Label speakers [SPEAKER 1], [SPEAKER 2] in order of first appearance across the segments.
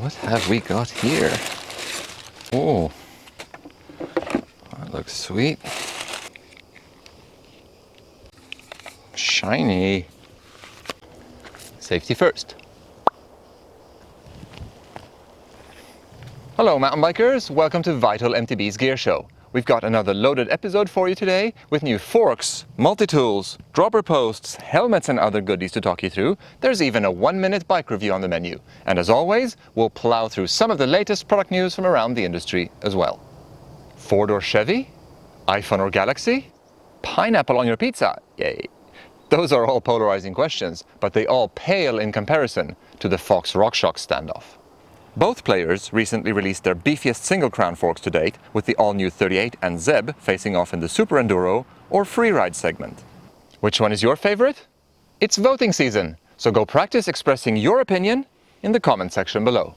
[SPEAKER 1] What have we got here? Oh, that looks sweet. Shiny. Safety first. Hello mountain bikers, welcome to Vital MTB's Gear Show. We've got another loaded episode for you today with new forks, multi-tools, dropper posts, helmets and other goodies to talk you through. There's even a 1-minute bike review on the menu. And as always, we'll plow through some of the latest product news from around the industry as well. Ford or Chevy? iPhone or Galaxy? Pineapple on your pizza? Yay. Those are all polarizing questions, but they all pale in comparison to the Fox RockShox standoff. Both players recently released their beefiest single crown forks to date, with the all-new 38 and ZEB facing off in the Super Enduro or Freeride segment. Which one is your favorite? It's voting season, so go practice expressing your opinion in the comment section below.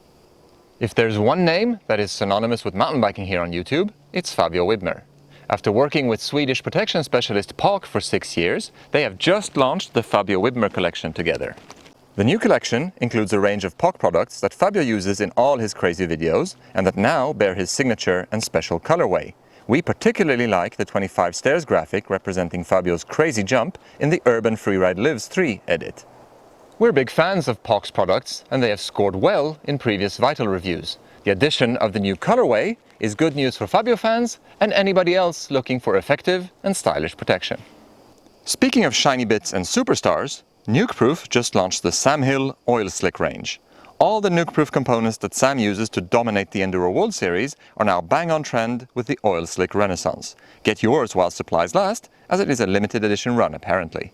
[SPEAKER 1] If there's one name that is synonymous with mountain biking here on YouTube, it's Fabio Wibmer. After working with Swedish protection specialist POC for 6 years, they have just launched the Fabio Wibmer collection together. The new collection includes a range of POC products that Fabio uses in all his crazy videos and that now bear his signature and special colorway. We particularly like the 25 stairs graphic representing Fabio's crazy jump in the Urban Freeride Lives 3 edit. We're big fans of POC's products and they have scored well in previous Vital reviews. The addition of the new colorway is good news for Fabio fans and anybody else looking for effective and stylish protection. Speaking of shiny bits and superstars, Nukeproof just launched the Sam Hill Oil Slick range. All the Nukeproof components that Sam uses to dominate the Enduro World Series are now bang on trend with the Oil Slick Renaissance. Get yours while supplies last, as it is a limited edition run apparently.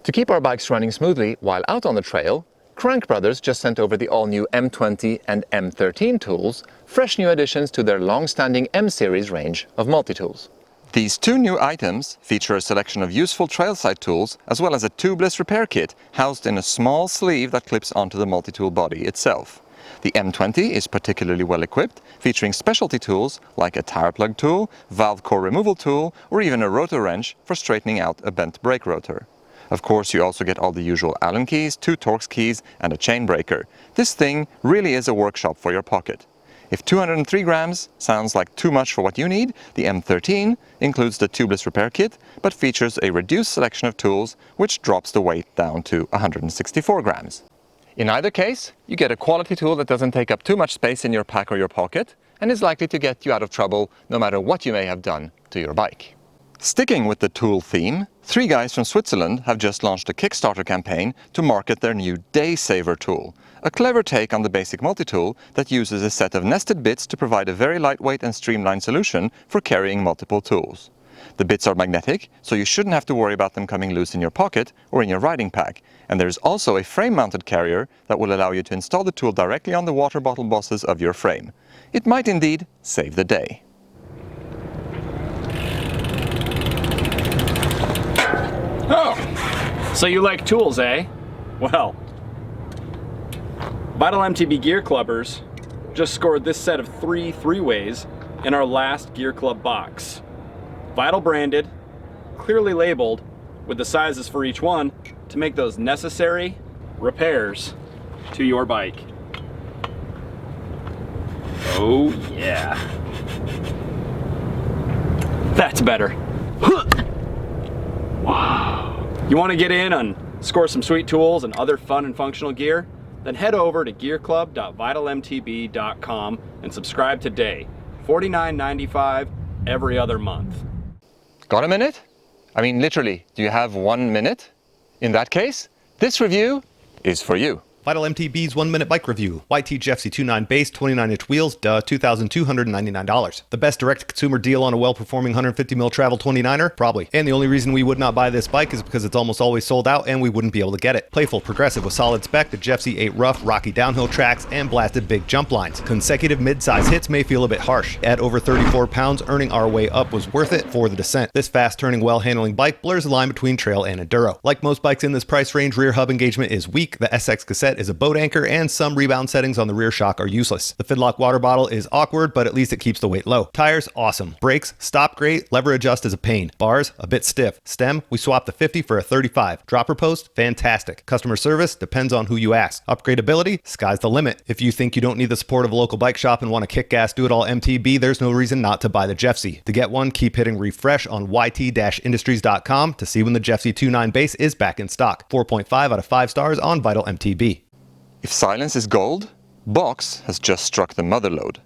[SPEAKER 1] To keep our bikes running smoothly while out on the trail, Crankbrothers just sent over the all-new M20 and M13 tools, fresh new additions to their long-standing M-series range of multi-tools. These two new items feature a selection of useful trailside tools as well as a tubeless repair kit housed in a small sleeve that clips onto the multi-tool body itself. The M20 is particularly well equipped, featuring specialty tools like a tire plug tool, valve core removal tool, or even a rotor wrench for straightening out a bent brake rotor. Of course, you also get all the usual Allen keys, 2 Torx keys, and a chain breaker. This thing really is a workshop for your pocket. If 203 grams sounds like too much for what you need, the M13 includes the tubeless repair kit, but features a reduced selection of tools, which drops the weight down to 164 grams. In either case, you get a quality tool that doesn't take up too much space in your pack or your pocket, and is likely to get you out of trouble no matter what you may have done to your bike. Sticking with the tool theme, 3 guys from Switzerland have just launched a Kickstarter campaign to market their new Daysaver tool, a clever take on the basic multi-tool that uses a set of nested bits to provide a very lightweight and streamlined solution for carrying multiple tools. The bits are magnetic, so you shouldn't have to worry about them coming loose in your pocket or in your riding pack, and there's also a frame-mounted carrier that will allow you to install the tool directly on the water bottle bosses of your frame. It might indeed save the day.
[SPEAKER 2] Oh, so you like tools, eh? Well, Vital MTB Gear Clubbers just scored this set of 3 three-ways in our last Gear Club box. Vital branded, clearly labeled, with the sizes for each one to make those necessary repairs to your bike. Oh yeah. That's better. Wow. You want to get in and score some sweet tools and other fun and functional gear? Then head over to gearclub.vitalmtb.com and subscribe today. $49.95 every other month.
[SPEAKER 1] Got a minute? I mean, literally, do you have 1 minute? In that case, this review is for you.
[SPEAKER 3] Vital MTB's 1-minute bike review. YT Jeffsy 2.9 base, 29-inch wheels, $2,299. The best direct consumer deal on a well-performing 150mm travel 29er? Probably. And the only reason we would not buy this bike is because it's almost always sold out and we wouldn't be able to get it. Playful, progressive with solid spec, the Jeffsy 8 rough, rocky downhill tracks, and blasted big jump lines. Consecutive mid-size hits may feel a bit harsh. At over 34 pounds, earning our way up was worth it for the descent. This fast-turning, well-handling bike blurs the line between trail and enduro. Like most bikes in this price range, rear hub engagement is weak. The SX cassette set is a boat anchor, and some rebound settings on the rear shock are useless. The Fidlock water bottle is awkward, but at least it keeps the weight low. Tires, awesome. Brakes, stop great. Lever adjust is a pain. Bars, a bit stiff. Stem, we swapped the 50 for a 35. Dropper post, fantastic. Customer service, depends on who you ask. Upgradability, sky's the limit. If you think you don't need the support of a local bike shop and want to kick gas, do it all MTB, there's no reason not to buy the Jeffsy. To get one, keep hitting refresh on yt-industries.com to see when the Jeffsy 2.9 base is back in stock. 4.5 out of 5 stars on Vital MTB.
[SPEAKER 1] If silence is gold, Box has just struck the mother lode.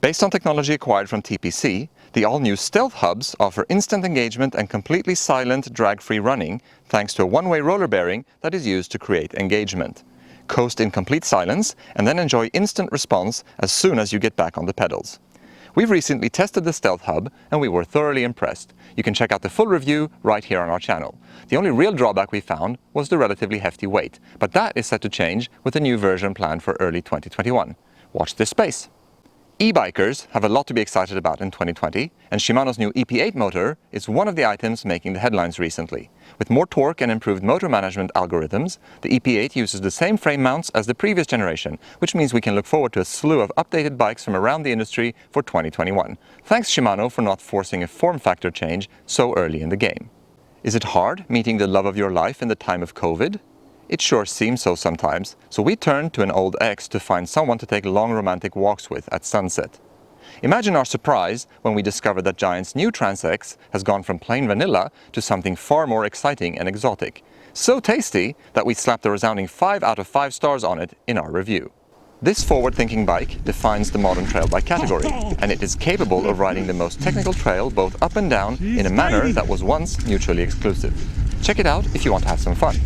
[SPEAKER 1] Based on technology acquired from TPC, the all-new Stealth hubs offer instant engagement and completely silent, drag-free running thanks to a one-way roller bearing that is used to create engagement. Coast in complete silence and then enjoy instant response as soon as you get back on the pedals. We've recently tested the Stealth hub and we were thoroughly impressed. You can check out the full review right here on our channel. The only real drawback we found was the relatively hefty weight, but that is set to change with a new version planned for early 2021. Watch this space. E-bikers have a lot to be excited about in 2020, and Shimano's new EP8 motor is one of the items making the headlines recently. With more torque and improved motor management algorithms, the EP8 uses the same frame mounts as the previous generation, which means we can look forward to a slew of updated bikes from around the industry for 2021. Thanks Shimano for not forcing a form factor change so early in the game. Is it hard meeting the love of your life in the time of COVID? It sure seems so sometimes, so we turned to an old ex to find someone to take long romantic walks with at sunset. Imagine our surprise when we discovered that Giant's new Trance-X has gone from plain vanilla to something far more exciting and exotic. So tasty that we slapped a resounding 5 out of 5 stars on it in our review. This forward-thinking bike defines the modern trail bike category, and it is capable of riding the most technical trail both up and down in a manner that was once mutually exclusive. Check it out if you want to have some fun.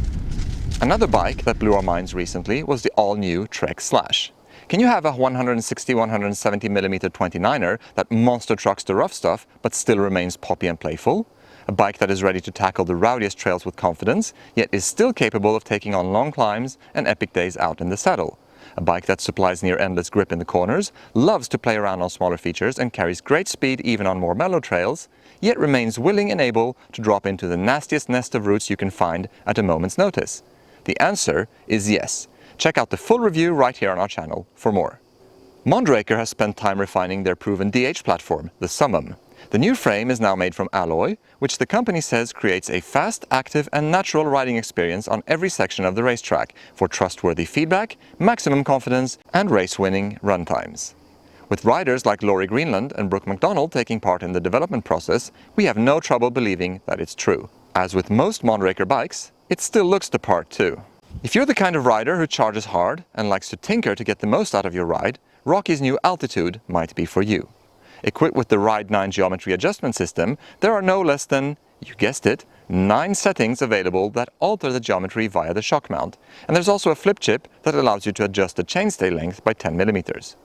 [SPEAKER 1] Another bike that blew our minds recently was the all-new Trek Slash. Can you have a 160-170mm 29er that monster trucks the rough stuff but still remains poppy and playful? A bike that is ready to tackle the rowdiest trails with confidence, yet is still capable of taking on long climbs and epic days out in the saddle. A bike that supplies near endless grip in the corners, loves to play around on smaller features and carries great speed even on more mellow trails, yet remains willing and able to drop into the nastiest nest of roots you can find at a moment's notice. The answer is yes. Check out the full review right here on our channel for more. Mondraker has spent time refining their proven DH platform, the Summum. The new frame is now made from alloy, which the company says creates a fast, active and natural riding experience on every section of the racetrack for trustworthy feedback, maximum confidence and race-winning run times. With riders like Laurie Greenland and Brooke McDonald taking part in the development process, we have no trouble believing that it's true. As with most Mondraker bikes, it still looks the part too. If you're the kind of rider who charges hard and likes to tinker to get the most out of your ride, Rocky's new Altitude might be for you. Equipped with the Ride 9 geometry adjustment system, there are no less than, you guessed it, 9 settings available that alter the geometry via the shock mount. And there's also a flip chip that allows you to adjust the chainstay length by 10mm.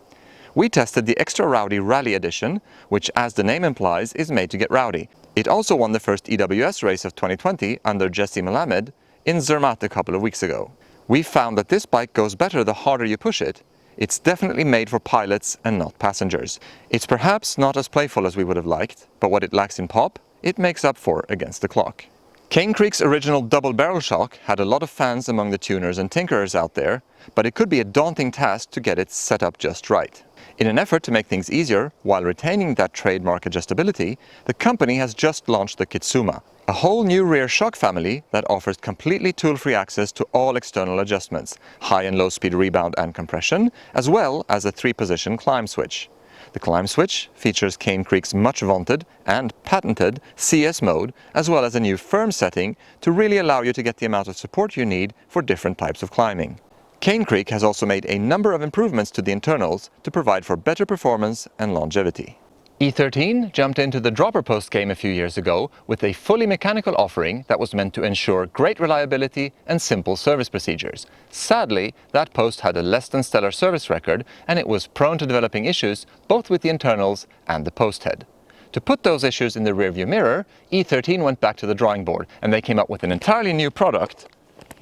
[SPEAKER 1] We tested the Extra Rowdy Rally Edition, which, as the name implies, is made to get rowdy. It also won the first EWS race of 2020 under Jesse Melamed in Zermatt a couple of weeks ago. We found that this bike goes better the harder you push it. It's definitely made for pilots and not passengers. It's perhaps not as playful as we would have liked, but what it lacks in pop, it makes up for against the clock. Cane Creek's original double barrel shock had a lot of fans among the tuners and tinkerers out there, but it could be a daunting task to get it set up just right. In an effort to make things easier, while retaining that trademark adjustability, the company has just launched the Kitsuma, a whole new rear shock family that offers completely tool-free access to all external adjustments, high and low speed rebound and compression, as well as a 3-position climb switch. The climb switch features Cane Creek's much vaunted and patented CS mode, as well as a new firm setting to really allow you to get the amount of support you need for different types of climbing. Cane Creek has also made a number of improvements to the internals to provide for better performance and longevity. E13 jumped into the dropper post game a few years ago with a fully mechanical offering that was meant to ensure great reliability and simple service procedures. Sadly, that post had a less than stellar service record and it was prone to developing issues both with the internals and the post head. To put those issues in the rearview mirror, E13 went back to the drawing board and they came up with an entirely new product,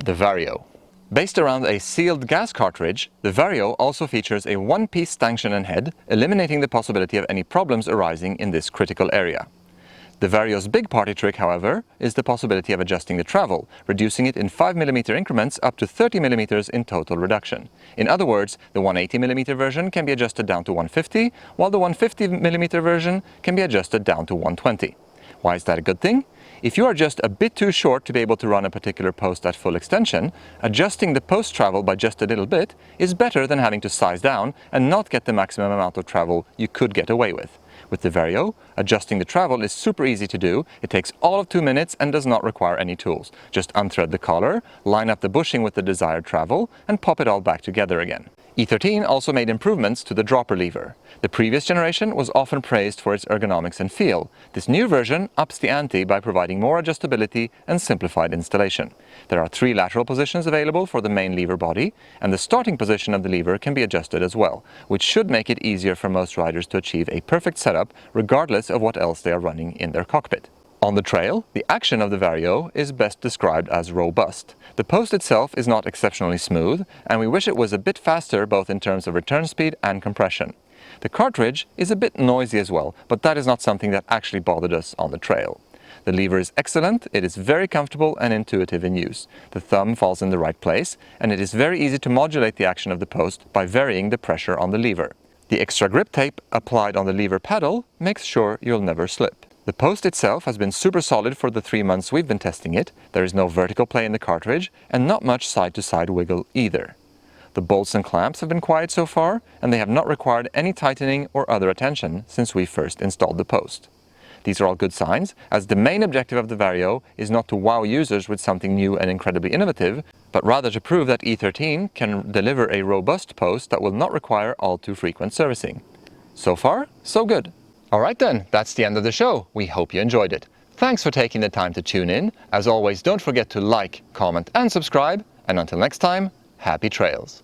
[SPEAKER 1] the Vario. Based around a sealed gas cartridge, the Vario also features a one-piece stanchion and head, eliminating the possibility of any problems arising in this critical area. The Vario's big party trick, however, is the possibility of adjusting the travel, reducing it in 5mm increments up to 30mm in total reduction. In other words, the 180mm version can be adjusted down to 150, while the 150mm version can be adjusted down to 120. Why is that a good thing? If you are just a bit too short to be able to run a particular post at full extension, adjusting the post travel by just a little bit is better than having to size down and not get the maximum amount of travel you could get away with. With the Vario, adjusting the travel is super easy to do. It takes all of 2 minutes and does not require any tools. Just unthread the collar, line up the bushing with the desired travel, and pop it all back together again. E13 also made improvements to the dropper lever. The previous generation was often praised for its ergonomics and feel. This new version ups the ante by providing more adjustability and simplified installation. There are 3 lateral positions available for the main lever body, and the starting position of the lever can be adjusted as well, which should make it easier for most riders to achieve a perfect setup regardless of what else they are running in their cockpit. On the trail, the action of the Vario is best described as robust. The post itself is not exceptionally smooth, and we wish it was a bit faster both in terms of return speed and compression. The cartridge is a bit noisy as well, but that is not something that actually bothered us on the trail. The lever is excellent, it is very comfortable and intuitive in use. The thumb falls in the right place, and it is very easy to modulate the action of the post by varying the pressure on the lever. The extra grip tape applied on the lever pedal makes sure you'll never slip. The post itself has been super solid for the 3 months we've been testing it. There is no vertical play in the cartridge and not much side-to-side wiggle either. The bolts and clamps have been quiet so far, and they have not required any tightening or other attention since we first installed the post. These are all good signs, as the main objective of the Vario is not to wow users with something new and incredibly innovative, but rather to prove that E13 can deliver a robust post that will not require all too frequent servicing. So far, so good. Alright then, that's the end of the show. We hope you enjoyed it. Thanks for taking the time to tune in. As always, don't forget to like, comment and subscribe. And until next time, happy trails.